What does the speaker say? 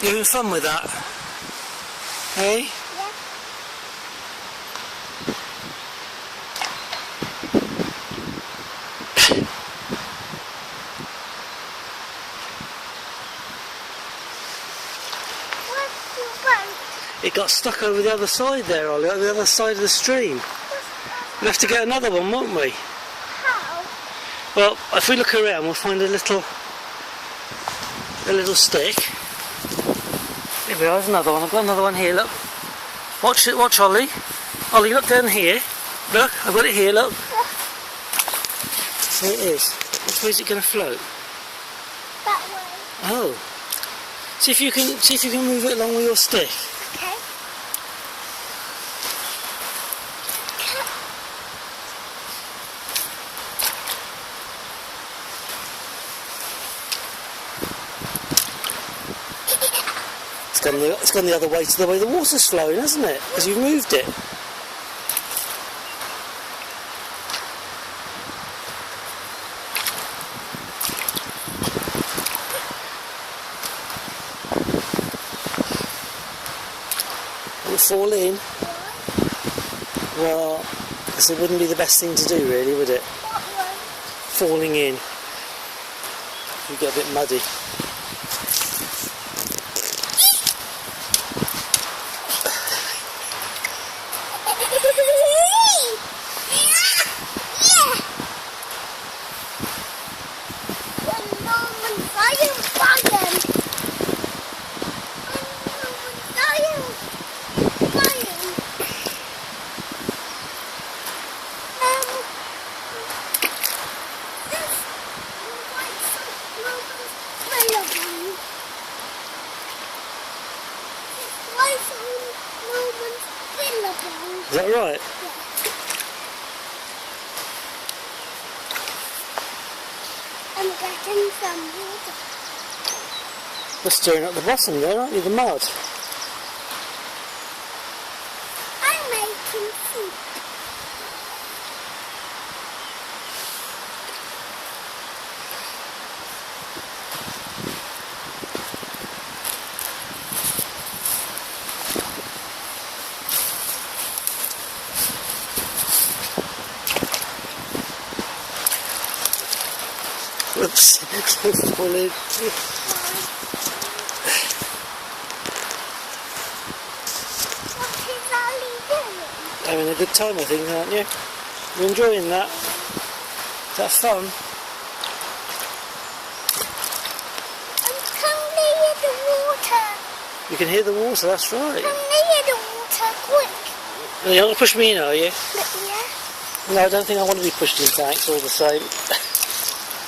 You having fun with that? Hey? Yeah. What's your boat? It got stuck over the other side there, Ollie, over the other side of the stream. We'll have to get another one, won't we? How? Well, if we look around, we'll find a little stick. Here we are, there's another one. I've got another one here, look. Watch it, watch Ollie. Ollie, look down here. Look, I've got it here, look. There it is. Which way is it going to float? That way. Oh. See if you can move it along with your stick. Okay. It's gone the other way to the way the water's flowing, hasn't it? Because you've moved it. Will it fall in? Well, because it wouldn't be the best thing to do, really, would it? What way? Falling in. You get a bit muddy. Is that right? I'm getting some water. You're stirring up the bottom there, aren't you? The mud. I'm making soup. Whoops. Falling. What is Ollie doing? Having a good time, I think, aren't you? You're enjoying that? Is that fun? Come near the water. You can hear the water, that's right. Come near the water, quick. You're not going to push me in, are you? Yeah. No, I don't think I want to be pushed in, thanks, all the same.